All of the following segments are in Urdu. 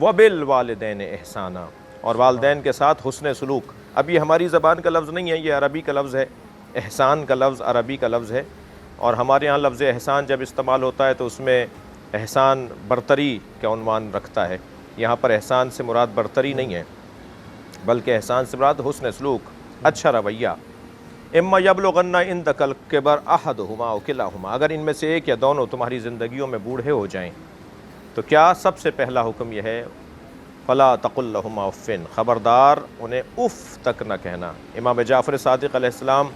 وَبِالْوَالِدَيْنِ احسانا، اور والدین کے ساتھ حسن سلوک۔ اب یہ ہماری زبان کا لفظ نہیں ہے، یہ عربی کا لفظ ہے، احسان کا لفظ عربی کا لفظ ہے، اور ہمارے ہاں لفظ احسان جب استعمال ہوتا ہے تو اس میں احسان برتری کا عنوان رکھتا ہے۔ یہاں پر احسان سے مراد برتری نہیں ہے، بلکہ احسان سے مراد حسن سلوک، اچھا رویہ۔ اما یبلغن عندک الکبر احدہما او کلاہما، اگر ان میں سے ایک یا دونوں تمہاری زندگیوں میں بوڑھے ہو جائیں تو کیا سب سے پہلا حکم یہ ہے فلا تقل لہما اف، خبردار انہیں اف تک نہ کہنا۔ امام جعفر صادق علیہ السلام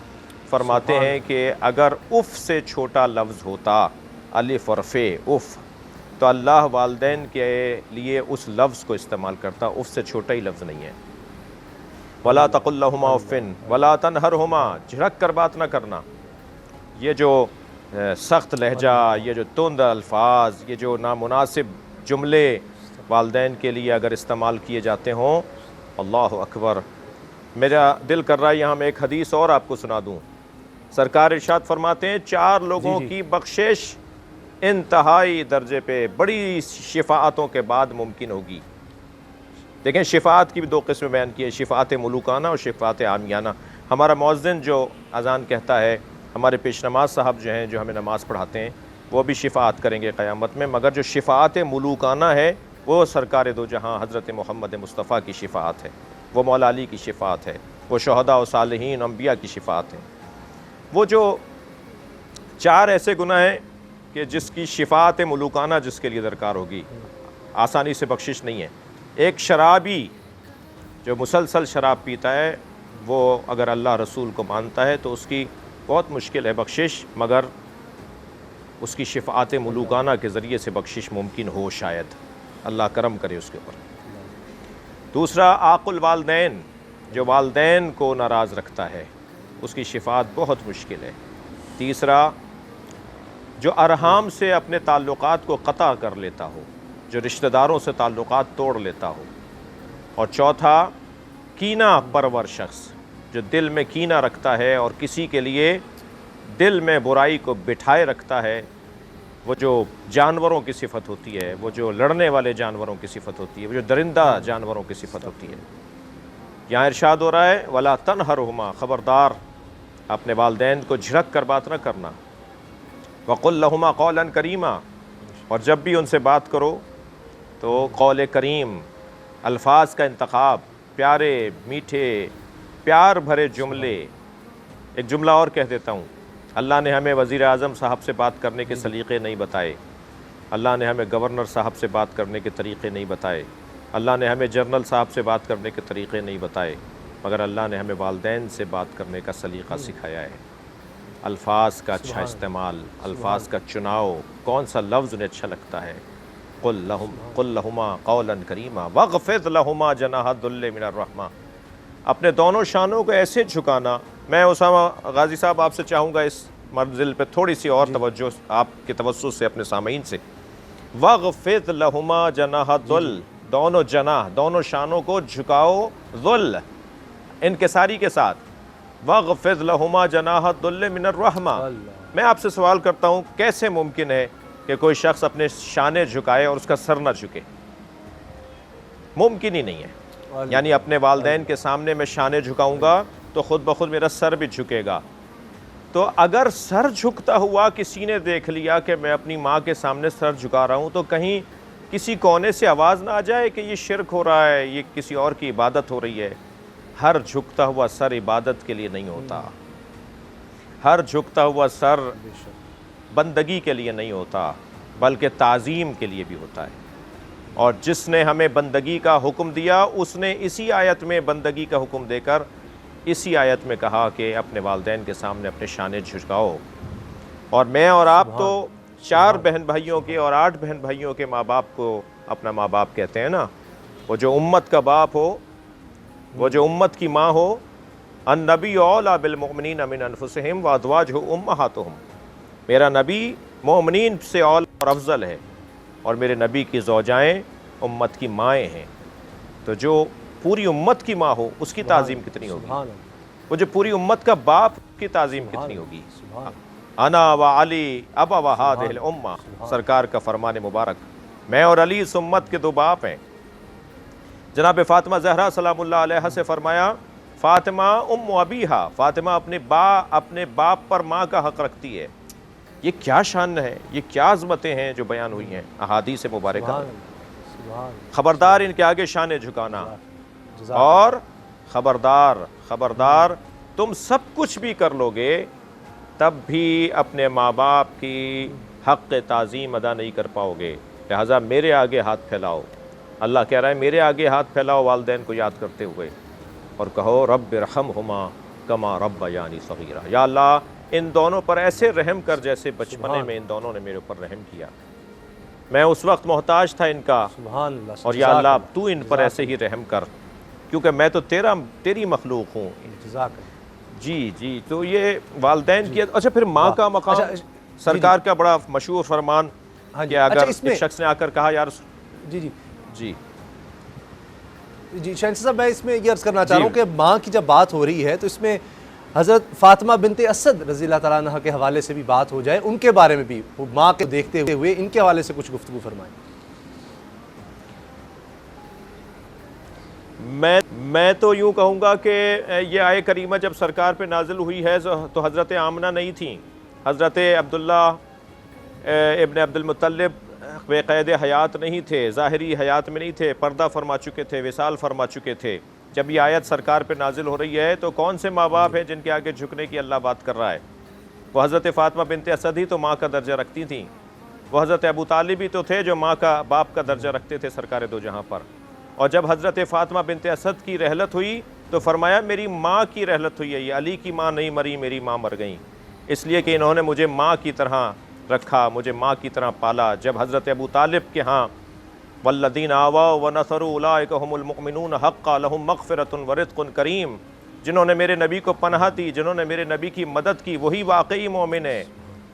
فرماتے ہیں کہ اگر اف سے چھوٹا لفظ ہوتا، الف اور فے، اف، تو اللہ والدین کے لیے اس لفظ کو استعمال کرتا، اف سے چھوٹا ہی لفظ نہیں ہے۔ ولا تقل لہما اف ولا تنہرہما، جھڑک کر بات نہ کرنا۔ یہ جو سخت لہجہ، یہ جو تند الفاظ، یہ جو نامناسب جملے والدین کے لیے اگر استعمال کیے جاتے ہوں، اللہ اکبر، میرا دل کر رہا ہے یہاں میں ایک حدیث اور آپ کو سنا دوں۔ سرکار ارشاد فرماتے ہیں 4 لوگوں کی بخشش انتہائی درجے پہ بڑی شفاعتوں کے بعد ممکن ہوگی۔ دیکھیں شفاعت کی بھی 2 قسمیں بیان کی ہے، شفاعت ملوکانہ اور شفاعت عامیانہ۔ ہمارا مؤذن جو اذان کہتا ہے، ہمارے پیش نماز صاحب جو ہیں جو ہمیں نماز پڑھاتے ہیں، وہ بھی شفاعت کریں گے قیامت میں، مگر جو شفاعت ملوکانہ ہے وہ سرکار دو جہاں حضرت محمد مصطفیٰ کی شفاعت ہے، وہ مولا علی کی شفاعت ہے، وہ شہداء و صالحین انبیاء کی شفاعت ہے۔ وہ جو 4 ایسے گناہ ہیں کہ جس کی شفاعت ملوکانہ جس کے لیے درکار ہوگی، آسانی سے بخشش نہیں ہے۔ ایک شرابی جو مسلسل شراب پیتا ہے، وہ اگر اللہ رسول کو مانتا ہے تو اس کی بہت مشکل ہے بخشش، مگر اس کی شفاعت ملوکانہ کے ذریعے سے بخشش ممکن ہو، شاید اللہ کرم کرے اس کے اوپر۔ دوسرا عاق الوالدین، جو والدین کو ناراض رکھتا ہے، اس کی شفاعت بہت مشکل ہے۔ تیسرا جو ارحام سے اپنے تعلقات کو قطع کر لیتا ہو، جو رشتہ داروں سے تعلقات توڑ لیتا ہو۔ اور چوتھا کینہ پرور شخص، جو دل میں کینہ رکھتا ہے اور کسی کے لیے دل میں برائی کو بٹھائے رکھتا ہے، وہ جو جانوروں کی صفت ہوتی ہے، وہ جو لڑنے والے جانوروں کی صفت ہوتی ہے، وہ جو درندہ جانوروں کی صفت ہوتی ہے۔ یہاں ارشاد ہو رہا ہے وَلَا تَنْهَرْهُمَا، خبردار اپنے والدین کو جھڑک کر بات نہ کرنا۔ وَقُلْ لَهُمَا قَوْلًا كَرِيمًا، اور جب بھی ان سے بات کرو تو قول کریم، الفاظ کا انتخاب، پیارے میٹھے پیار بھرے جملے۔ ایک جملہ اور کہہ دیتا ہوں، اللہ نے ہمیں وزیر اعظم صاحب سے بات کرنے کے سلیقے نہیں بتائے، اللہ نے ہمیں گورنر صاحب سے بات کرنے کے طریقے نہیں بتائے، اللہ نے ہمیں جنرل صاحب سے بات کرنے کے طریقے نہیں بتائے، مگر اللہ نے ہمیں والدین سے بات کرنے کا سلیقہ سکھایا ہے۔ الفاظ کا اچھا استعمال، الفاظ کا چناؤ، کون سا لفظ انہیں اچھا لگتا ہے۔ قل لہما قولا کریما واخفض لہما جناح الذل من الرحمہ، اپنے دونوں شانوں کو ایسے جھکانا۔ میں اسامہ غازی صاحب آپ سے چاہوں گا اس منزل پہ تھوڑی سی اور توجہ آپ کے توسط سے اپنے سامعین سے۔ واخفض لہما جناح الذل، دونوں جناح، دونوں شانوں کو جھکاؤ، ذل انکساری کے ساتھ۔ واخفض لہما جناح الذل من الرحمہ، میں آپ سے سوال کرتا ہوں کیسے ممکن ہے کہ کوئی شخص اپنے شانے جھکائے اور اس کا سر نہ جھکے؟ ممکن ہی نہیں ہے۔ یعنی اپنے والدین کے سامنے میں شانے جھکاؤں گا تو خود بخود میرا سر بھی جھکے گا۔ تو اگر سر جھکتا ہوا کسی نے دیکھ لیا کہ میں اپنی ماں کے سامنے سر جھکا رہا ہوں، تو کہیں کسی کونے سے آواز نہ آ جائے کہ یہ شرک ہو رہا ہے، یہ کسی اور کی عبادت ہو رہی ہے۔ ہر جھکتا ہوا سر عبادت کے لیے نہیں ہوتا، ہر جھکتا ہوا سر بندگی کے لیے نہیں ہوتا، بلکہ تعظیم کے لیے بھی ہوتا ہے۔ اور جس نے ہمیں بندگی کا حکم دیا، اس نے اسی آیت میں بندگی کا حکم دے کر اسی آیت میں کہا کہ اپنے والدین کے سامنے اپنے شانے جھکاؤ۔ اور میں اور آپ تو 4 بہن بھائیوں کے اور 8 بہن بھائیوں کے ماں باپ کو اپنا ماں باپ کہتے ہیں نا۔ وہ جو امت کا باپ ہو، وہ جو امت کی ماں ہو، النبی اولیٰ بالمؤمنین من انفسہم وازواجہ امہاتہم، میرا نبی مومنین سے اولیٰ اور افضل ہے، اور میرے نبی کی زوجائیں امت کی مائیں ہیں۔ تو جو پوری امت کی ماں ہو اس کی تعظیم کتنی ہوگی، وہ جو پوری امت کا باپ کی تعظیم کتنی ہوگی۔ انا و علی ابا و ہذہ الامہ، سرکار کا فرمان مبارک، میں اور علی اس امت کے 2 باپ ہیں۔ جناب فاطمہ زہرا سلام اللہ علیہ سے فرمایا فاطمہ ام ابیہا، فاطمہ اپنے باپ پر ماں کا حق رکھتی ہے۔ یہ کیا شان ہے، یہ کیا عظمتیں ہیں جو بیان ہوئی ہیں احادیث مبارکہ میں۔ خبردار ان کے آگے شان جھکانا، اور خبردار تم سب کچھ بھی کر لو گے تب بھی اپنے ماں باپ کی حق تعظیم ادا نہیں کر پاؤ گے، لہٰذا میرے آگے ہاتھ پھیلاؤ۔ اللہ کہہ رہا ہے میرے آگے ہاتھ پھیلاؤ والدین کو یاد کرتے ہوئے، اور کہو رب ارحمہما کما ربیانی صغیرا، یا اللہ ان دونوں پر ایسے رحم کر جیسے بچپنے میں ان دونوں نے میرے اوپر رحم کیا، میں اس وقت محتاج تھا ان کا، اور یا اللہ اب تو ان پر ایسے ہی رحم کر، کیونکہ میں تو تیری مخلوق ہوں۔ جی تو یہ والدین کی۔ اچھا پھر ماں کا مقام، سرکار کا بڑا مشہور فرمان کہ اگر ایک شخص نے آ کر کہا یار جی شہنشاہ صاحب، میں اس میں یہ عرض کرنا چاہ رہا ہوں کہ ماں کی جب بات ہو رہی ہے تو اس میں حضرت فاطمہ بنت اسد رضی اللہ تعالیٰ عنہ کے حوالے سے بھی بات ہو جائے، ان کے بارے میں بھی، ماں کے دیکھتے ہوئے ان کے حوالے سے کچھ گفتگو فرمائیں۔ میں تو یوں کہوں گا کہ یہ آیت کریمہ جب سرکار پہ نازل ہوئی ہے تو حضرت آمنہ نہیں تھیں، حضرت عبداللہ ابن عبد المطلب بے قید حیات نہیں تھے، ظاہری حیات میں نہیں تھے، پردہ فرما چکے تھے، وصال فرما چکے تھے۔ جب یہ آیت سرکار پہ نازل ہو رہی ہے تو کون سے ماں باپ ہیں جن کے آگے جھکنے کی اللہ بات کر رہا ہے؟ وہ حضرت فاطمہ بنت اسد ہی تو ماں کا درجہ رکھتی تھیں، وہ حضرت ابو طالب ہی تو تھے جو ماں کا باپ کا درجہ رکھتے تھے سرکار دو جہاں پر۔ اور جب حضرت فاطمہ بنت اسد کی رحلت ہوئی تو فرمایا میری ماں کی رحلت ہوئی ہے، یہ علی کی ماں نہیں مری، میری ماں مر گئیں، اس لیے کہ انہوں نے مجھے ماں کی طرح رکھا، مجھے ماں کی طرح پالا۔ جب حضرت ابو طالب کے ہاں والذین آووا ونصروا اولئک هم المؤمنون حقا لهم مغفرۃ ورزق کریم، جنہوں نے میرے نبی کو پناہ دی، جنہوں نے میرے نبی کی مدد کی، وہی واقعی مومن ہے،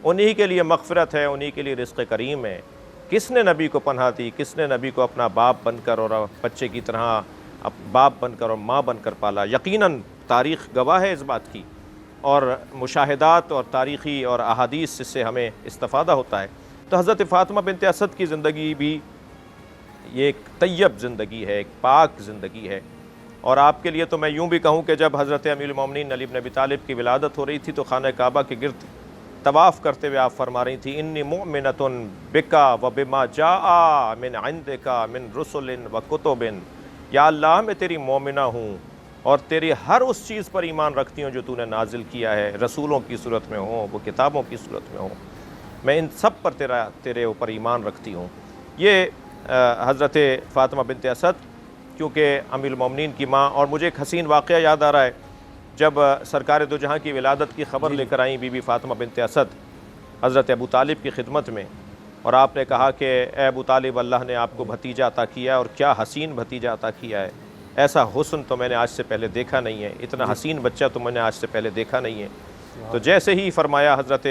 انہی کے لیے مغفرت ہے، انہی کے لیے رزق کریم ہے۔ کس نے نبی کو پناہ دی؟ کس نے نبی کو اپنا باپ بن کر اور بچے کی طرح باپ بن کر اور ماں بن کر پالا؟ یقیناً تاریخ گواہ ہے اس بات کی، اور مشاہدات اور تاریخی اور احادیث سے ہمیں استفادہ ہوتا ہے۔ تو حضرت فاطمہ بنت اسد کی زندگی بھی یہ ایک طیب زندگی ہے، ایک پاک زندگی ہے، اور آپ کے لیے تو میں یوں بھی کہوں کہ جب حضرت امیر المومنین علی بن ابی طالب کی ولادت ہو رہی تھی تو خانہ کعبہ کے گرد طواف کرتے ہوئے آپ فرما رہی تھی انی مؤمنۃ بکا و بما جاء من عندک من رسل و کتب، یا اللہ میں تیری مومنہ ہوں اور تیری ہر اس چیز پر ایمان رکھتی ہوں جو تو نے نازل کیا ہے، رسولوں کی صورت میں ہوں، وہ کتابوں کی صورت میں ہوں، میں ان سب پر تیرے اوپر ایمان رکھتی ہوں۔ یہ حضرت فاطمہ بنت اسد کیونکہ امیر المومنین کی ماں، اور مجھے ایک حسین واقعہ یاد آ رہا ہے، جب سرکار دو جہاں کی ولادت کی خبر لے کر آئیں بی بی فاطمہ بنت اسد حضرت ابو طالب کی خدمت میں، اور آپ نے کہا کہ اے ابو طالب اللہ نے آپ کو بھتیجا عطا کیا ہے، اور کیا حسین بھتیجا عطا کیا ہے، ایسا حسن تو میں نے آج سے پہلے دیکھا نہیں ہے، اتنا حسین بچہ تو میں نے آج سے پہلے دیکھا نہیں ہے۔ تو جیسے ہی فرمایا حضرت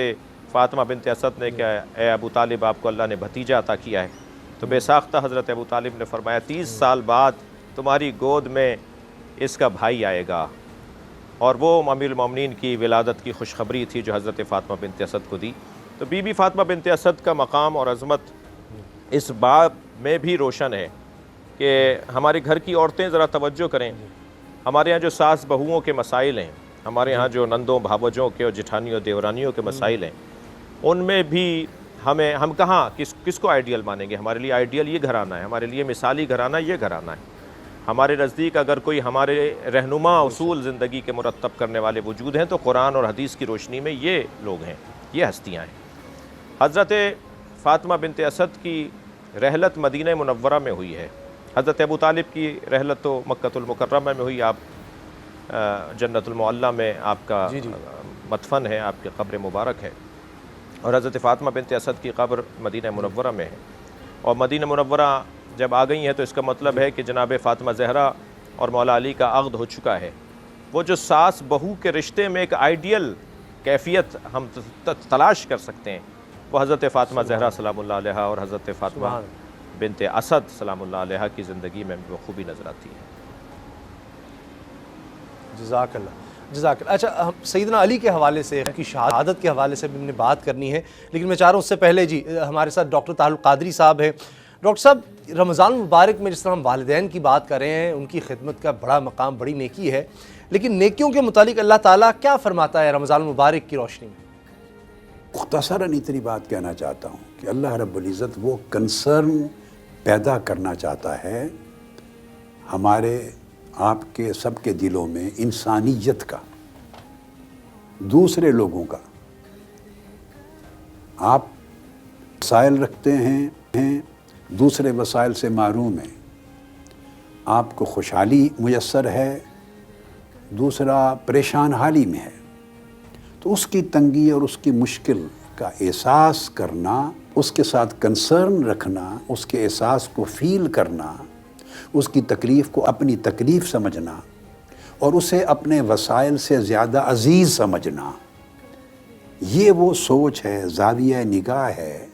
فاطمہ بنت اسد نے کہ اے ابو طالب آپ کو اللہ نے بھتیجا عطا کیا ہے، تو بے ساختہ حضرت ابو طالب نے فرمایا 30 سال بعد تمہاری گود میں اس کا بھائی آئے گا، اور وہ امیر المومنین کی ولادت کی خوشخبری تھی جو حضرت فاطمہ بنت اسد کو دی۔ تو بی بی فاطمہ بنت اسد کا مقام اور عظمت اس باب میں بھی روشن ہے کہ ہمارے گھر کی عورتیں ذرا توجہ کریں، ہمارے ہاں جو ساس بہوؤں کے مسائل ہیں، ہمارے ہاں جو نندوں بھاوجوں کے اور جٹھانیوں دیورانیوں کے مسائل ہیں، ان میں بھی ہم کہاں کس کو آئیڈیل مانیں گے؟ ہمارے لیے آئیڈیل یہ گھرانہ ہے، ہمارے لیے مثالی گھرانہ یہ گھرانہ ہے۔ ہمارے نزدیک اگر کوئی ہمارے رہنما اصول زندگی کے مرتب کرنے والے وجود ہیں تو قرآن اور حدیث کی روشنی میں یہ لوگ ہیں، یہ ہستیاں ہیں۔ حضرت فاطمہ بنت اسد کی رحلت مدینہ منورہ میں ہوئی ہے، حضرت ابو طالب کی رحلت تو مکۃ المکرمہ میں ہوئی، آپ جنت المعلیٰ میں آپ کا مدفن ہے، آپ کی قبر مبارک ہے، اور حضرت فاطمہ بنت اسد کی قبر مدینہ منورہ میں ہے۔ اور مدینہ منورہ جب آ گئی ہیں تو اس کا مطلب ہے کہ جناب فاطمہ زہرا اور مولا علی کا عقد ہو چکا ہے۔ وہ جو ساس بہو کے رشتے میں ایک آئیڈیل کیفیت ہم تلاش کر سکتے ہیں، وہ حضرت فاطمہ زہرا سلام اللہ علیہا اور حضرت فاطمہ بنت اسد سلام اللہ علیہا کی زندگی میں بخوبی نظر آتی ہے۔ جزاک اللہ، جزاک اللہ۔ اچھا، سیدنا علی کے حوالے سے، کی شہادت کے حوالے سے ہم نے بات کرنی ہے، لیکن میں چاہ رہا ہوں اس سے پہلے ہمارے ساتھ ڈاکٹر طاہر القادری صاحب ہیں۔ ڈاکٹر صاحب رمضان المبارک میں جس طرح ہم والدین کی بات کر رہے ہیں، ان کی خدمت کا بڑا مقام، بڑی نیکی ہے، لیکن نیکیوں کے متعلق اللہ تعالیٰ کیا فرماتا ہے رمضان المبارک کی روشنی میں؟ مختصراً اتنی بات کہنا چاہتا ہوں کہ اللہ رب العزت وہ کنسرن پیدا کرنا چاہتا ہے ہمارے آپ کے سب کے دلوں میں، انسانیت کا، دوسرے لوگوں کا۔ آپ وسائل رکھتے ہیں، دوسرے وسائل سے محروم ہیں، آپ کو خوشحالی میسر ہے، دوسرا پریشان حالی میں ہے، تو اس کی تنگی اور اس کی مشکل کا احساس کرنا، اس کے ساتھ کنسرن رکھنا، اس کے احساس کو فیل کرنا، اس کی تکلیف کو اپنی تکلیف سمجھنا اور اسے اپنے وسائل سے زیادہ عزیز سمجھنا، یہ وہ سوچ ہے، زاویہ نگاہ ہے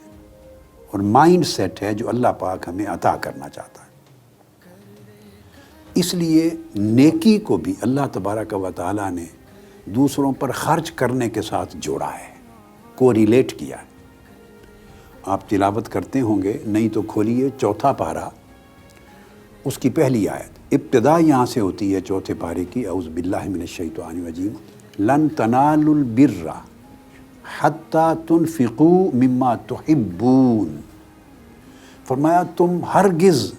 اور مائنڈ سیٹ ہے جو اللہ پاک ہمیں عطا کرنا چاہتا ہے۔ اس لیے نیکی کو بھی اللہ تبارک و تعالیٰ نے دوسروں پر خرچ کرنے کے ساتھ جوڑا ہے، کو ریلیٹ کیا ہے۔ آپ تلاوت کرتے ہوں گے، نہیں تو کھولیے 4 پارہ، اس کی پہلی آیت، ابتدا یہاں سے ہوتی ہے 4 پارے کی، اعوذ باللہ من الشیطان الرجیم، لن تنالوا البر حتی تنفقوا مما تحبون۔ فرمایا تم ہرگز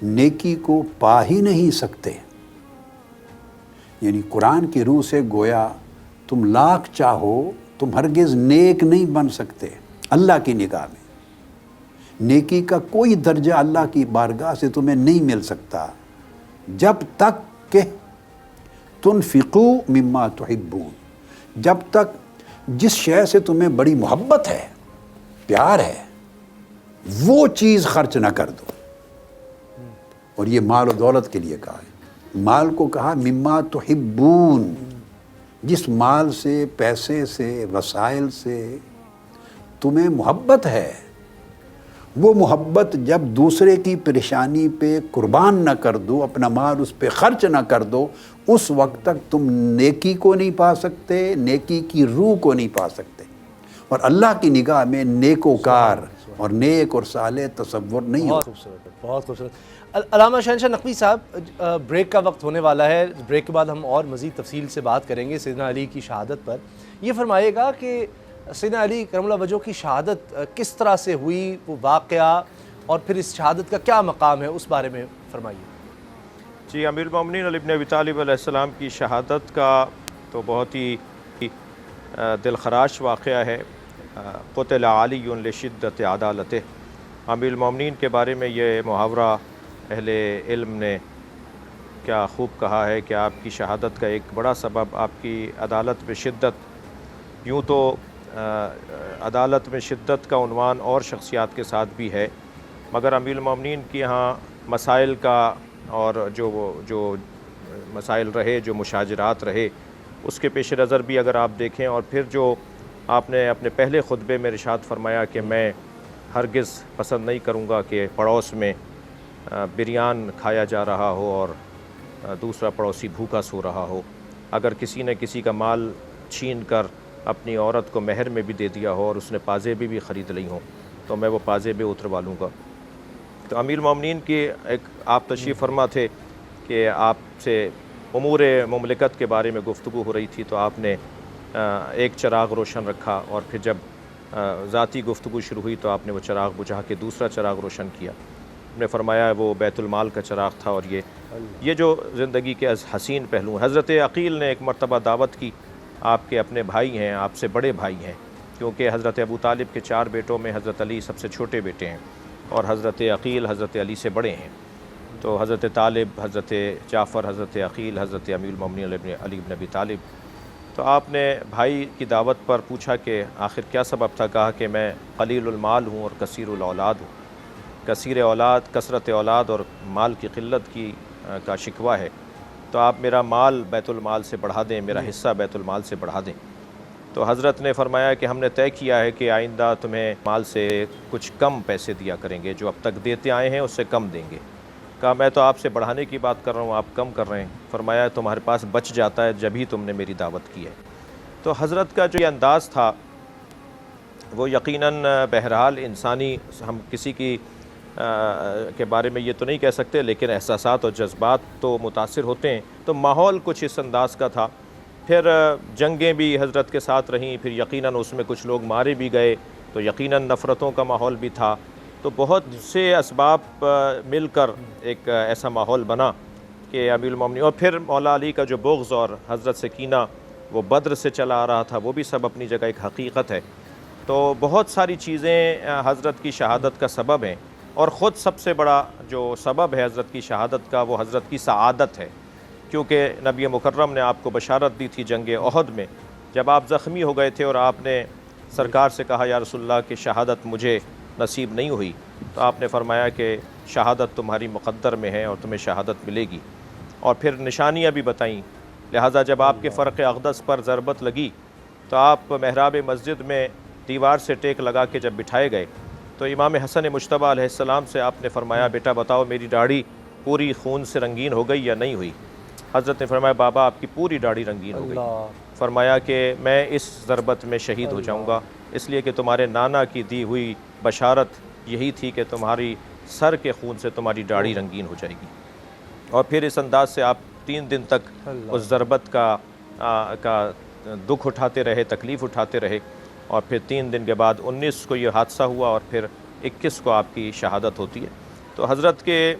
نیکی کو پا ہی نہیں سکتے، یعنی قرآن کی روح سے گویا تم لاکھ چاہو تم ہرگز نیک نہیں بن سکتے اللہ کی نگاہ میں۔ نیکی کا کوئی درجہ اللہ کی بارگاہ سے تمہیں نہیں مل سکتا جب تک کہ تنفقوا مما تحبون، جب تک جس شے سے تمہیں بڑی محبت ہے، پیار ہے، وہ چیز خرچ نہ کر دو۔ اور یہ مال و دولت کے لیے کہا ہے، مال کو کہا مما تحبون، جس مال سے، پیسے سے، وسائل سے تمہیں محبت ہے، وہ محبت جب دوسرے کی پریشانی پہ قربان نہ کر دو، اپنا مال اس پہ خرچ نہ کر دو، اس وقت تک تم نیکی کو نہیں پا سکتے، نیکی کی روح کو نہیں پا سکتے۔ اور اللہ کی نگاہ میں نیکوکار اور نیک اور صالح تصور نہیں بہت ہوتا۔ خوبصورت، بہت خوبصورت۔ علامہ شہنشاہ نقوی صاحب، بریک کا وقت ہونے والا ہے، بریک کے بعد ہم اور مزید تفصیل سے بات کریں گے سیدنا علی کی شہادت پر۔ یہ فرمائیے گا کہ سیدنا علی کرم اللہ وجہہ کی شہادت کس طرح سے ہوئی، وہ واقعہ، اور پھر اس شہادت کا کیا مقام ہے، اس بارے میں فرمائیے۔ جی، امیر المومنین علی بن ابی طالب علیہ السلام کی شہادت کا تو بہت ہی دل خراش واقعہ ہے۔ قتل علی لشدت عدالتہ، امیر المومنین کے بارے میں یہ محاورہ اہل علم نے کیا خوب کہا ہے کہ آپ کی شہادت کا ایک بڑا سبب آپ کی عدالت میں شدت، یوں تو عدالت میں شدت کا عنوان اور شخصیات کے ساتھ بھی ہے، مگر امیر المومنین کی یہاں مسائل کا اور جو مسائل رہے، جو مشاجرات رہے، اس کے پیش نظر بھی اگر آپ دیکھیں، اور پھر جو آپ نے اپنے پہلے خطبے میں ارشاد فرمایا کہ میں ہرگز پسند نہیں کروں گا کہ پڑوس میں بریان کھایا جا رہا ہو اور دوسرا پڑوسی بھوکا سو رہا ہو، اگر کسی نے کسی کا مال چھین کر اپنی عورت کو مہر میں بھی دے دیا ہو اور اس نے پازیبیں بھی خرید لی ہوں تو میں وہ پازیبیں اتروا لوں گا۔ تو امیر المومنین کی ایک آپ تشریف فرما تھے کہ آپ سے امور مملکت کے بارے میں گفتگو ہو رہی تھی، تو آپ نے ایک چراغ روشن رکھا، اور پھر جب ذاتی گفتگو شروع ہوئی تو آپ نے وہ چراغ بجھا کے دوسرا چراغ روشن کیا۔ آپ نے فرمایا وہ بیت المال کا چراغ تھا، اور یہ جو زندگی کے حسین پہلو ہیں۔ حضرت عقیل نے ایک مرتبہ دعوت کی، آپ کے اپنے بھائی ہیں، آپ سے بڑے بھائی ہیں، کیونکہ حضرت ابو طالب کے 4 بیٹوں میں حضرت علی سب سے چھوٹے بیٹے ہیں، اور حضرت عقیل حضرت علی سے بڑے ہیں۔ تو حضرت طالب، حضرت جعفر، حضرت عقیل، حضرت امیر المومنین علی بن ابی طالب، تو آپ نے بھائی کی دعوت پر پوچھا کہ آخر کیا سبب تھا؟ کہا کہ میں قلیل المال ہوں اور کثیر الاولاد ہوں، کثیر اولاد، کثرت اولاد اور مال کی قلت کا شکوہ ہے، تو آپ میرا مال بیت المال سے بڑھا دیں، میرا حصہ بیت المال سے بڑھا دیں۔ تو حضرت نے فرمایا کہ ہم نے طے کیا ہے کہ آئندہ تمہیں مال سے کچھ کم پیسے دیا کریں گے، جو اب تک دیتے آئے ہیں اس سے کم دیں گے۔ کہا میں تو آپ سے بڑھانے کی بات کر رہا ہوں، آپ کم کر رہے ہیں۔ فرمایا تمہارے پاس بچ جاتا ہے جب ہی تم نے میری دعوت کی ہے۔ تو حضرت کا جو یہ انداز تھا وہ یقیناً بہرحال انسانی، ہم کسی کی کے بارے میں یہ تو نہیں کہہ سکتے، لیکن احساسات اور جذبات تو متاثر ہوتے ہیں۔ تو ماحول کچھ اس انداز کا تھا۔ پھر جنگیں بھی حضرت کے ساتھ رہیں، پھر یقیناً اس میں کچھ لوگ مارے بھی گئے، تو یقیناً نفرتوں کا ماحول بھی تھا۔ تو بہت سے اسباب مل کر ایک ایسا ماحول بنا کہ امیر المومنین، اور پھر مولا علی کا جو بغض اور حضرت سے کینہ وہ بدر سے چلا آ رہا تھا، وہ بھی سب اپنی جگہ ایک حقیقت ہے۔ تو بہت ساری چیزیں حضرت کی شہادت کا سبب ہیں، اور خود سب سے بڑا جو سبب ہے حضرت کی شہادت کا وہ حضرت کی سعادت ہے، کیونکہ نبی مکرم نے آپ کو بشارت دی تھی جنگ احد میں، جب آپ زخمی ہو گئے تھے اور آپ نے سرکار سے کہا یا رسول اللہ کہ شہادت مجھے نصیب نہیں ہوئی، تو آپ نے فرمایا کہ شہادت تمہاری مقدر میں ہے اور تمہیں شہادت ملے گی، اور پھر نشانیاں بھی بتائیں۔ لہٰذا جب آپ کے فرق اقدس پر ضربت لگی تو آپ محراب مسجد میں دیوار سے ٹیک لگا کے جب بٹھائے گئے تو امام حسن مجتبیٰ علیہ السلام سے آپ نے فرمایا بیٹا بتاؤ میری داڑھی پوری خون سے رنگین ہو گئی یا نہیں ہوئی؟ حضرت نے فرمایا بابا آپ کی پوری داڑھی رنگین ہو گئی۔ فرمایا کہ میں اس ضربت میں شہید ہو جاؤں گا، اس لیے کہ تمہارے نانا کی دی ہوئی بشارت یہی تھی کہ تمہاری سر کے خون سے تمہاری داڑھی رنگین ہو جائے گی۔ اور پھر اس انداز سے آپ 3 دن تک اس ضربت کا دکھ اٹھاتے رہے، تکلیف اٹھاتے رہے، اور پھر 3 دن کے بعد 19 کو یہ حادثہ ہوا اور پھر 21 کو آپ کی شہادت ہوتی ہے۔ تو حضرت کے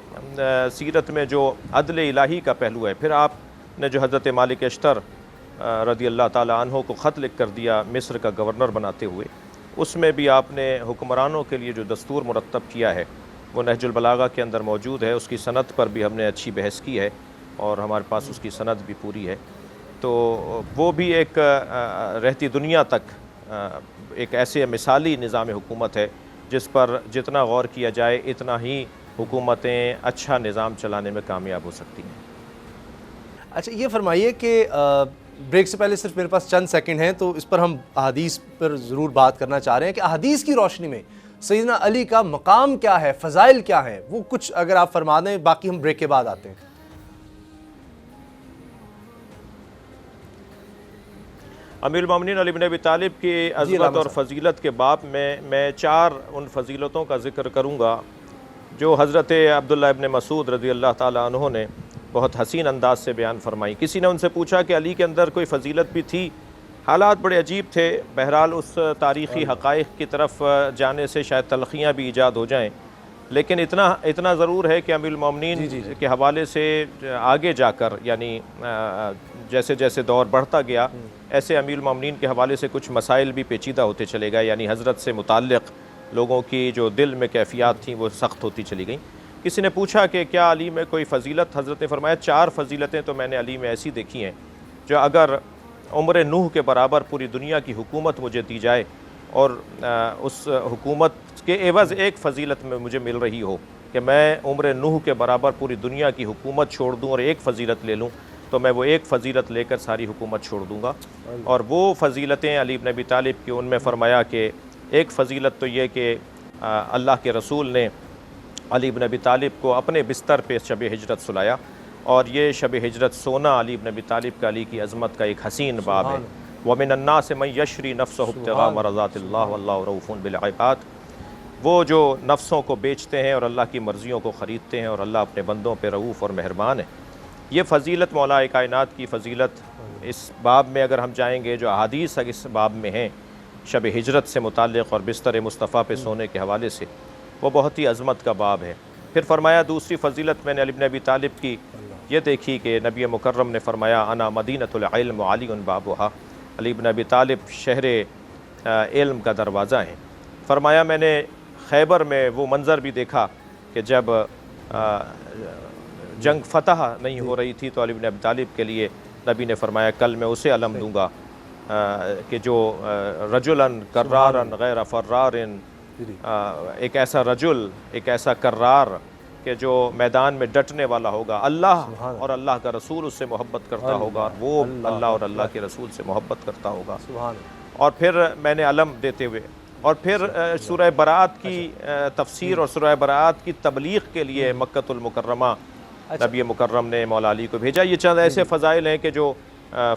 سیرت میں جو عدل الہی کا پہلو ہے، پھر آپ نے جو حضرت مالک اشتر رضی اللہ تعالیٰ عنہ کو خط لکھ کر دیا مصر کا گورنر بناتے ہوئے، اس میں بھی آپ نے حکمرانوں کے لیے جو دستور مرتب کیا ہے وہ نہج البلاغہ کے اندر موجود ہے۔ اس کی سند پر بھی ہم نے اچھی بحث کی ہے اور ہمارے پاس اس کی سند بھی پوری ہے۔ تو وہ بھی ایک رہتی دنیا تک ایک ایسے مثالی نظام حکومت ہے جس پر جتنا غور کیا جائے اتنا ہی حکومتیں اچھا نظام چلانے میں کامیاب ہو سکتی ہیں۔ اچھا یہ فرمائیے کہ بریک سے پہلے صرف میرے پاس چند سیکنڈ ہیں، تو اس پر ہم احادیث پر ضرور بات کرنا چاہ رہے ہیں کہ احادیث کی روشنی میں سیدنا علی کا مقام کیا ہے، فضائل کیا ہیں، وہ کچھ اگر آپ فرما دیں، باقی ہم بریک کے بعد آتے ہیں۔ امیر المومنین علی بن ابی طالب کی عظمت اور فضیلت کے باب میں 4 ان فضیلتوں کا ذکر کروں گا جو حضرت عبداللہ ابن مسعود رضی اللہ تعالیٰ عنہ نے بہت حسین انداز سے بیان فرمائی۔ کسی نے ان سے پوچھا کہ علی کے اندر کوئی فضیلت بھی تھی؟ حالات بڑے عجیب تھے، بہرحال اس تاریخی حقائق کی طرف جانے سے شاید تلخیاں بھی ایجاد ہو جائیں، لیکن اتنا ضرور ہے کہ امیر المومنین کے حوالے سے آگے جا کر، یعنی جیسے جیسے دور بڑھتا گیا ایسے امیر المومنین کے حوالے سے کچھ مسائل بھی پیچیدہ ہوتے چلے گئے، یعنی حضرت سے متعلق لوگوں کی جو دل میں کیفیات تھیں وہ سخت ہوتی چلی گئیں۔ کسی نے پوچھا کہ کیا علی میں کوئی فضیلت؟ حضرت نے فرمایا 4 فضیلتیں تو میں نے علی میں ایسی دیکھی ہیں جو اگر عمر نوح کے برابر پوری دنیا کی حکومت مجھے دی جائے اور اس حکومت کے عوض ایک فضیلت میں مجھے مل رہی ہو کہ میں عمر نوح کے برابر پوری دنیا کی حکومت چھوڑ دوں اور ایک فضیلت لے لوں، تو میں وہ ایک فضیلت لے کر ساری حکومت چھوڑ دوں گا۔ اور وہ فضیلتیں علی بن ابی طالب کی، ان میں فرمایا کہ ایک فضیلت تو یہ کہ اللہ کے رسول نے علی بن ابی طالب کو اپنے بستر پہ شب ہجرت سلایا، اور یہ شب ہجرت سونا علی بن ابی طالب کا علی کی عظمت کا ایک حسین باب ہے۔ وَمِنَ النَّاسِ مَن يَشْرِي نَفْسَهُ ابْتِغَاءَ مَرْضَاتِ اللَّهِ وَاللَّهُ رَءُوفٌ بِالْعِبَادِ، وہ جو نفسوں کو بیچتے ہیں اور اللہ کی مرضیوں کو خریدتے ہیں، اور اللہ اپنے بندوں پہ رؤوف اور مہربان ہے۔ یہ فضیلت مولا کائنات کی فضیلت اس باب میں اگر ہم جائیں گے، جو احادیث اس باب میں ہیں شب ہجرت سے متعلق اور بستر مصطفیٰ پہ سونے کے حوالے سے، وہ بہت ہی عظمت کا باب ہے۔ پھر فرمایا دوسری فضیلت میں نے علی بن ابی طالب کی یہ دیکھی کہ نبی مکرم نے فرمایا انا مدینۃ العلم وعلی بابھا، علی بن ابی طالب شہر علم کا دروازہ ہیں۔ فرمایا میں نے خیبر میں وہ منظر بھی دیکھا کہ جب جنگ فتح نہیں ہو رہی تھی تو علی بن ابی طالب کے لیے نبی نے فرمایا کل میں اسے علم دوں گا کہ جو رجلاً کرارن غیر فرارن، ایک ایسا رجل، ایک ایسا کرار کہ جو میدان میں ڈٹنے والا ہوگا، اللہ اور اللہ کا رسول اس سے محبت کرتا ہوگا، اور وہ اللہ اور اللہ کے رسول سے محبت کرتا ہوگا۔ اور پھر میں نے علم دیتے ہوئے، اور پھر سورہ برات کی تفسیر اور سورہ برات کی تبلیغ کے لیے مکۃ المکرمہ نبی مکرم نے مولا علی کو بھیجا۔ یہ چند ایسے فضائل ہیں کہ جو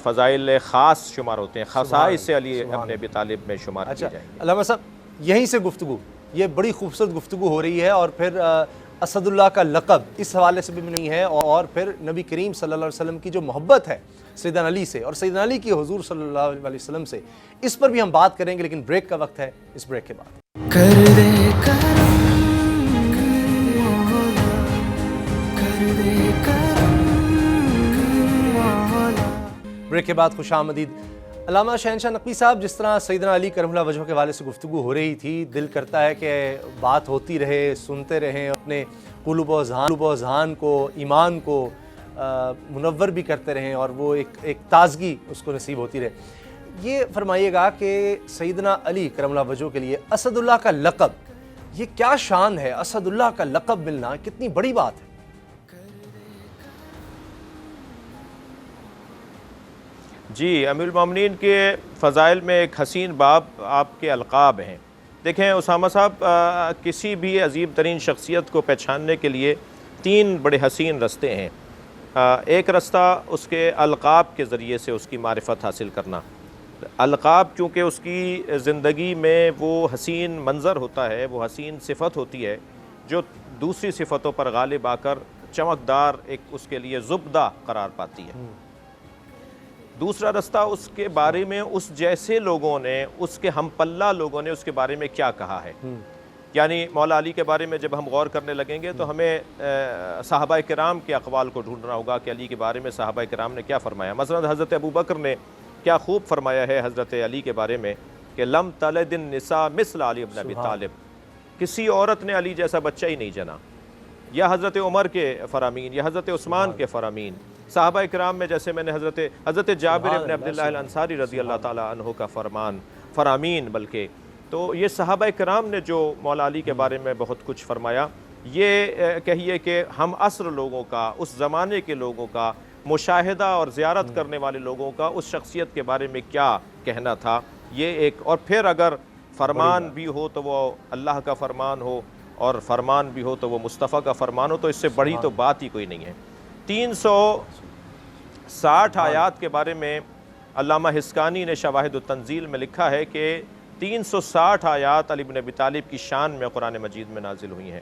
فضائل خاص شمار ہوتے ہیں، خصائص سے علی ابن ابی طالب میں شمار کیے جائیں گے۔ علامہ صاحب یہیں سے گفتگو یہ بڑی خوبصورت گفتگو ہو رہی ہے، اور پھر اسد اللہ کا لقب اس حوالے سے بھی نہیں ہے، اور پھر نبی کریم صلی اللہ علیہ وسلم کی جو محبت ہے سیدنا علی سے، اور سیدنا علی کی حضور صلی اللہ علیہ وسلم سے، اس پر بھی ہم بات کریں گے، لیکن بریک کا وقت ہے، اس بریک کے بعد کر دے کرم کر دے کرم بریک کے بعد خوش آمدید۔ علامہ شہنشاہ نقوی صاحب، جس طرح سیدنا علی کرم اللہ وجہہ کے حوالے سے گفتگو ہو رہی تھی، دل کرتا ہے کہ بات ہوتی رہے، سنتے رہیں، اپنے قلوب و اذہان کو، ایمان کو منور بھی کرتے رہیں، اور وہ ایک تازگی اس کو نصیب ہوتی رہے۔ یہ فرمائیے گا کہ سیدنا علی کرم اللہ وجہہ کے لیے اسد اللہ کا لقب یہ کیا شان ہے؟ اسد اللہ کا لقب ملنا کتنی بڑی بات ہے؟ جی، امیر المومنین کے فضائل میں ایک حسین باب آپ کے القاب ہیں۔ دیکھیں اسامہ صاحب، کسی بھی عظیم ترین شخصیت کو پہچاننے کے لیے 3 بڑے حسین رستے ہیں۔ ایک رستہ اس کے القاب کے ذریعے سے اس کی معرفت حاصل کرنا۔ القاب چونکہ اس کی زندگی میں وہ حسین منظر ہوتا ہے، وہ حسین صفت ہوتی ہے جو دوسری صفتوں پر غالب آ کر چمکدار ایک اس کے لیے زبدہ قرار پاتی ہے۔ دوسرا رستہ اس کے بارے میں اس جیسے لوگوں نے، اس کے ہم پلہ لوگوں نے اس کے بارے میں کیا کہا ہے۔ یعنی مولا علی کے بارے میں جب ہم غور کرنے لگیں گے تو ہمیں صحابہ کرام کے اقوال کو ڈھونڈنا ہوگا کہ علی کے بارے میں صحابہ کرام نے کیا فرمایا۔ مثلا حضرت ابوبکر نے کیا خوب فرمایا ہے حضرت علی کے بارے میں کہ لم تلد النساء مثل علی بن ابی طالب، کسی عورت نے علی جیسا بچہ ہی نہیں جنا۔ یا حضرت عمر کے فرامین، یا حضرت عثمان کے فرامین۔ صحابہ کرام میں جیسے میں نے حضرت جابر ابن عبداللہ الانصاری رضی اللہ تعالیٰ عنہ کا فرامین بلکہ، تو یہ صحابہ کرام نے جو مولا علی کے بارے میں بہت کچھ فرمایا، یہ کہیے کہ ہم عصر لوگوں کا، اس زمانے کے لوگوں کا، مشاہدہ اور زیارت کرنے والے لوگوں کا اس شخصیت کے بارے میں کیا کہنا تھا، یہ ایک۔ اور پھر اگر فرمان بھی ہو تو وہ اللہ کا فرمان ہو، اور فرمان بھی ہو تو وہ مصطفیٰ کا فرمان ہو، تو اس سے بڑی تو بات ہی کوئی نہیں ہے۔ 360 آیات کے بارے میں علامہ حسکانی نے شواہد التنزیل میں لکھا ہے کہ 360 آیات علی بن ابی طالب کی شان میں قرآن مجید میں نازل ہوئی ہیں۔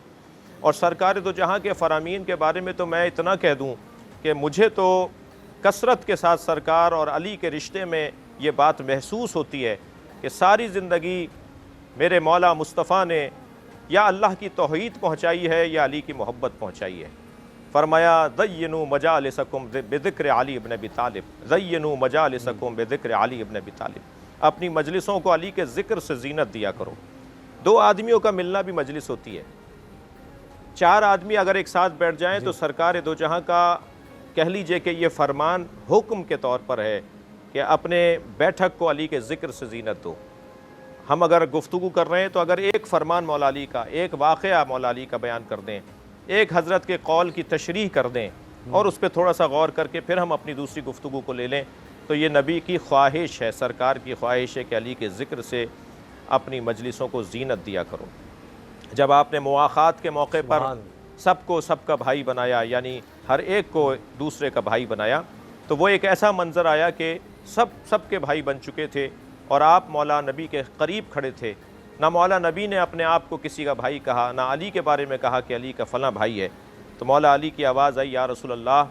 اور سرکار دو جہاں کے فرامین کے بارے میں تو میں اتنا کہہ دوں کہ مجھے تو کثرت کے ساتھ سرکار اور علی کے رشتے میں یہ بات محسوس ہوتی ہے کہ ساری زندگی میرے مولا مصطفیٰ نے یا اللہ کی توحید پہنچائی ہے یا علی کی محبت پہنچائی ہے۔ فرمایا زینوا مجالسکم بذکر علی ابن ابی طالب، زینوا مجالسکم بذکر علی ابن ابی طالب، اپنی مجلسوں کو علی کے ذکر سے زینت دیا کرو۔ 2 آدمیوں کا ملنا بھی مجلس ہوتی ہے۔ 4 آدمی اگر ایک ساتھ بیٹھ جائیں تو سرکار دو جہاں کا کہہ لیجئے کہ یہ فرمان حکم کے طور پر ہے کہ اپنے بیٹھک کو علی کے ذکر سے زینت دو۔ ہم اگر گفتگو کر رہے ہیں تو اگر ایک فرمان مولا علی کا، ایک واقعہ مولا علی کا بیان کر دیں، ایک حضرت کے قول کی تشریح کر دیں اور اس پہ تھوڑا سا غور کر کے پھر ہم اپنی دوسری گفتگو کو لے لیں، تو یہ نبی کی خواہش ہے، سرکار کی خواہش ہے کہ علی کے ذکر سے اپنی مجلسوں کو زینت دیا کرو۔ جب آپ نے مواخات کے موقع پر سب کو سب کا بھائی بنایا، یعنی ہر ایک کو دوسرے کا بھائی بنایا، تو وہ ایک ایسا منظر آیا کہ سب کے بھائی بن چکے تھے اور آپ مولا نبی کے قریب کھڑے تھے۔ نہ مولا نبی نے اپنے آپ کو کسی کا بھائی کہا، نہ علی کے بارے میں کہا کہ علی کا فلاں بھائی ہے۔ تو مولا علی کی آواز آئی، یا رسول اللہ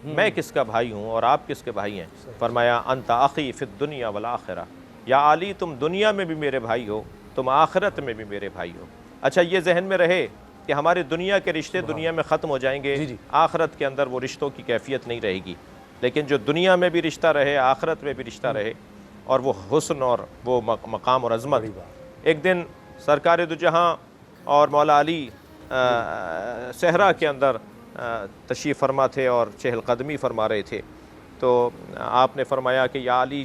میں کس کا بھائی ہوں اور آپ کس کے بھائی ہیں؟ فرمایا انت اخی فی الدنیا والآخرہ، یا علی تم دنیا میں بھی میرے بھائی ہو، تم آخرت میں بھی میرے بھائی ہو۔ اچھا یہ ذہن میں رہے کہ ہمارے دنیا کے رشتے دنیا میں ختم ہو جائیں گے، آخرت کے اندر وہ رشتوں کی کیفیت نہیں رہے گی، لیکن جو دنیا میں بھی رشتہ رہے، آخرت میں بھی رشتہ رہے، اور وہ حسن اور وہ مقام اور عظمت۔ ایک دن سرکار دو جہاں اور مولا علی صحرا کے اندر تشریف فرما تھے اور چہل قدمی فرما رہے تھے، تو آپ نے فرمایا کہ یا علی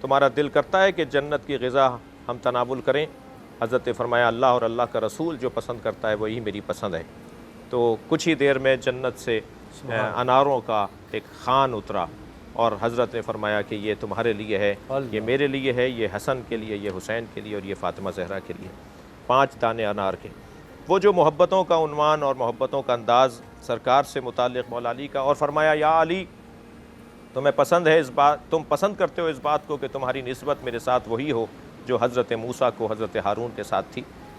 تمہارا دل کرتا ہے کہ جنت کی غذا ہم تناول کریں؟ حضرت نے فرمایا اللہ اور اللہ کا رسول جو پسند کرتا ہے وہی میری پسند ہے۔ تو کچھ ہی دیر میں جنت سے اناروں کا ایک خوان اترا اور حضرت نے فرمایا کہ یہ تمہارے لیے ہے، یہ میرے لیے ہے، یہ حسن کے لیے، یہ حسین کے لیے اور یہ فاطمہ زہرا کے لیے، 5 دانے انار کے۔ وہ جو محبتوں کا عنوان اور محبتوں کا انداز سرکار سے متعلق مولا علی کا، اور فرمایا یا علی تمہیں پسند ہے اس بات، تم پسند کرتے ہو اس بات کو کہ تمہاری نسبت میرے ساتھ وہی ہو جو حضرت موسیٰ کو حضرت ہارون کے ساتھ تھی۔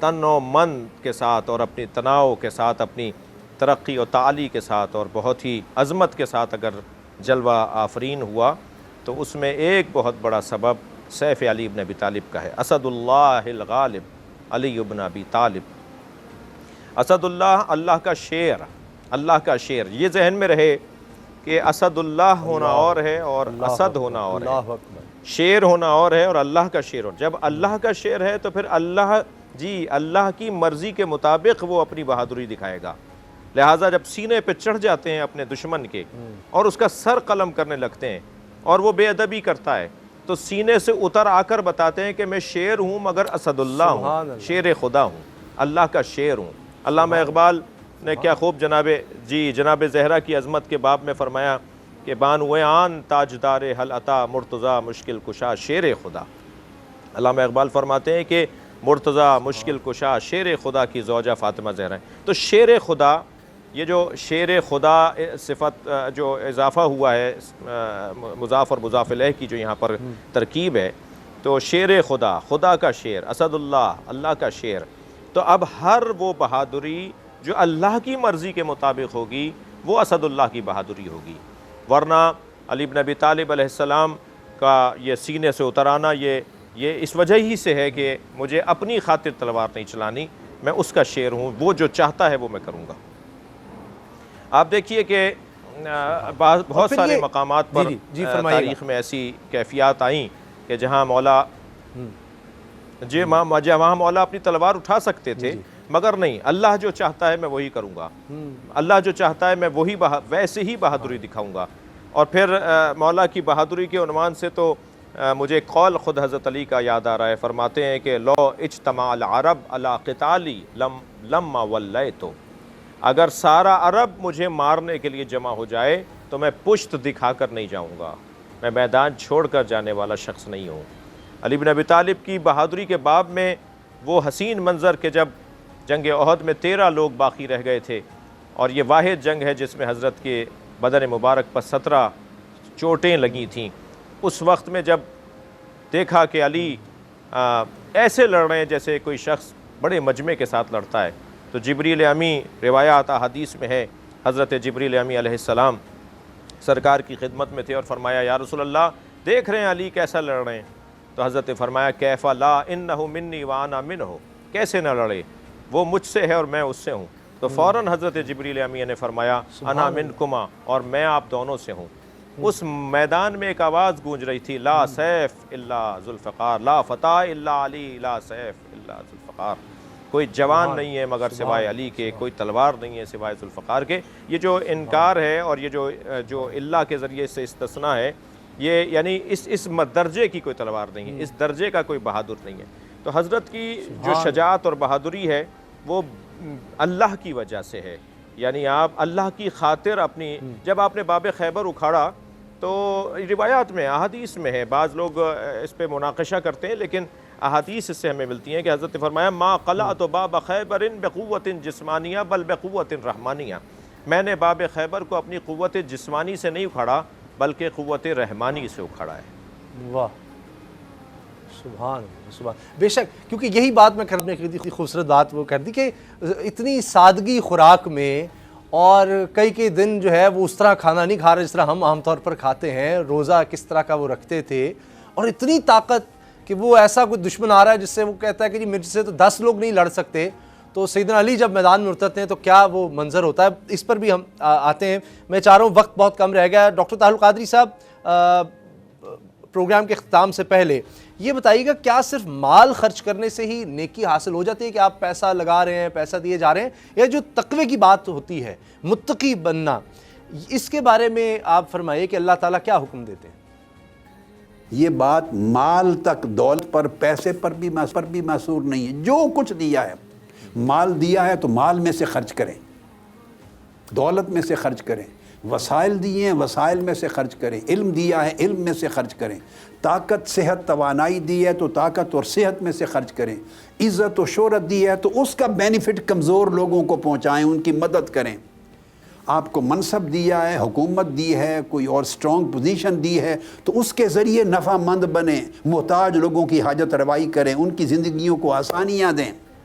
تن و من کے ساتھ اور اپنی تناؤ کے ساتھ، اپنی ترقی و تعالی کے ساتھ اور بہت ہی عظمت کے ساتھ اگر جلوہ آفرین ہوا تو اس میں ایک بہت بڑا سبب سیف علی بن ابی طالب کا ہے۔ اسد اللہ الغالب علی بن ابی طالب، اسد اللہ، اللہ کا شیر، اللہ کا شیر۔ یہ ذہن میں رہے کہ اسد اللہ ہونا اور ہے اور اسد ہونا اور ہے، اللہ اکبر۔ شیر ہونا اور ہے اور اللہ کا شیر ہو۔ جب اللہ کا شیر ہے تو پھر اللہ کی مرضی کے مطابق وہ اپنی بہادری دکھائے گا۔ لہٰذا جب سینے پہ چڑھ جاتے ہیں اپنے دشمن کے اور اس کا سر قلم کرنے لگتے ہیں اور وہ بے ادبی کرتا ہے تو سینے سے اتر آ کر بتاتے ہیں کہ میں شیر ہوں مگر اسد اللہ ہوں، شیر خدا ہوں، اللہ کا شیر ہوں۔ علامہ اقبال نے کیا خوب جناب زہرا کی عظمت کے باب میں فرمایا کہ بانوئے آن تاجدار حل عطا مرتضیٰ مشکل کشا شیر خدا۔ علامہ اقبال فرماتے ہیں کہ مرتضیٰ مشکل کشا شیر خدا کی زوجہ فاطمہ زہرا ہیں۔ تو شیر خدا، یہ جو شیر خدا صفت جو اضافہ ہوا ہے مضاف اور مضاف الیہ کی جو یہاں پر ترکیب ہے، تو شیر خدا، خدا کا شیر، اسد اللہ، اللہ کا شیر۔ تو اب ہر وہ بہادری جو اللہ کی مرضی کے مطابق ہوگی وہ اسد اللہ کی بہادری ہوگی، ورنہ علی بن ابی طالب علیہ السلام کا یہ سینے سے اتر آنا یہ اس وجہ ہی سے ہے کہ مجھے اپنی خاطر تلوار نہیں چلانی، میں اس کا شیر ہوں، وہ جو چاہتا ہے وہ میں کروں گا۔ آپ دیکھیے کہ بہت سارے مقامات پر تاریخ میں ایسی کیفیات آئیں کہ جہاں مولا وہاں مولا اپنی تلوار اٹھا سکتے تھے، مگر نہیں، اللہ جو چاہتا ہے میں وہی کروں گا، اللہ جو چاہتا ہے میں ویسے ہی بہادری دکھاؤں گا۔ اور پھر مولا کی بہادری کے عنوان سے تو مجھے قول خود حضرت علی کا یاد آ رہا ہے، فرماتے ہیں کہ لو اجتماع العرب علی قتالی لما ولیتو، اگر سارا عرب مجھے مارنے کے لیے جمع ہو جائے تو میں پشت دکھا کر نہیں جاؤں گا، میں میدان چھوڑ کر جانے والا شخص نہیں ہوں۔ علی بن ابی طالب کی بہادری کے باب میں وہ حسین منظر کہ جب جنگ احد میں 13 لوگ باقی رہ گئے تھے اور یہ واحد جنگ ہے جس میں حضرت کے بدن مبارک پر 17 چوٹیں لگی تھیں، اس وقت میں جب دیکھا کہ علی ایسے لڑ رہے ہیں جیسے کوئی شخص بڑے مجمع کے ساتھ لڑتا ہے، تو جبریل امی، روایات حدیث میں ہے، حضرت جبریل امی علیہ السلام سرکار کی خدمت میں تھے اور فرمایا یا رسول اللہ دیکھ رہے ہیں علی کیسا لڑ رہے ہیں، تو حضرت نے فرمایا کیف لا انہ منی وانا منہ، کیسے نہ لڑے، وہ مجھ سے ہے اور میں اس سے ہوں۔ تو فوراً حضرت جبریل امی نے فرمایا انا منکما، اور میں آپ دونوں سے ہوں۔ اس میدان میں ایک آواز گونج رہی تھی، لا سیف الا ذوالفقار، لا فتح الا علی، لا سیف الا ذوالفقار، کوئی جوان نہیں ہے مگر سوائے علی کے، کوئی تلوار نہیں ہے سوائے ذوالفقار کے۔ یہ جو انکار ہے اور یہ جو اللہ کے ذریعے سے استثناء ہے، یہ یعنی اس درجے کی کوئی تلوار نہیں ہے، اس درجے کا کوئی بہادر نہیں ہے۔ تو حضرت کی جو شجاعت اور بہادری ہے وہ اللہ کی وجہ سے ہے، یعنی آپ اللہ کی خاطر اپنی، جب آپ نے باب خیبر اکھاڑا تو روایات میں، احادیث میں ہے، بعض لوگ اس پہ مناقشہ کرتے ہیں لیکن احادیث اس سے ہمیں ملتی ہیں کہ حضرت نے فرمایا ما قلعت باب خیبر بقوت جسمانیہ بل بقوت رحمانیہ، میں نے باب خیبر کو اپنی قوت جسمانی سے نہیں اکھاڑا بلکہ قوت رحمانی سے اکھاڑا ہے۔ واہ، سبحان سبحان، بے شک، کیونکہ یہی بات میں کرنے کی خوبصورت بات وہ کر دی کہ اتنی سادگی خوراک میں، اور کئی دن جو ہے وہ اس طرح کھانا نہیں کھا رہے جس طرح ہم عام طور پر کھاتے ہیں، روزہ کس طرح کا وہ رکھتے تھے، اور اتنی طاقت کہ وہ ایسا کوئی دشمن آ رہا ہے جس سے وہ کہتا ہے کہ جی مجھ سے تو 10 لوگ نہیں لڑ سکتے، تو سیدنا علی جب میدان میں اترتے ہیں تو کیا وہ منظر ہوتا ہے، اس پر بھی ہم آتے ہیں۔ میں چاہ رہا ہوں، وقت بہت کم رہ گیا۔ ڈاکٹر طاہر القادری صاحب، پروگرام کے اختتام سے پہلے یہ بتائیے گا، کیا صرف مال خرچ کرنے سے ہی نیکی حاصل ہو جاتی ہے کہ آپ پیسہ لگا رہے ہیں، پیسہ دیے جا رہے ہیں، یا جو تقوی کی بات ہوتی ہے، متقی بننا، اس کے بارے میں آپ فرمائیے کہ اللہ تعالیٰ کیا حکم دیتے ہیں؟ یہ بات مال تک، دولت پر، پیسے پر بھی محصور نہیں ہے۔ جو کچھ دیا ہے، مال دیا ہے تو مال میں سے خرچ کریں، دولت میں سے خرچ کریں، وسائل دیے ہیں وسائل میں سے خرچ کریں، علم دیا ہے علم میں سے خرچ کریں، طاقت، صحت، توانائی دی ہے تو طاقت اور صحت میں سے خرچ کریں، عزت و شہرت دی ہے تو اس کا بینیفٹ کمزور لوگوں کو پہنچائیں، ان کی مدد کریں۔ آپ کو منصب دیا ہے، حکومت دی ہے، کوئی اور سٹرونگ پوزیشن دی ہے تو اس کے ذریعے نفع مند بنیں، محتاج لوگوں کی حاجت روائی کریں، ان کی زندگیوں کو آسانیاں دیں۔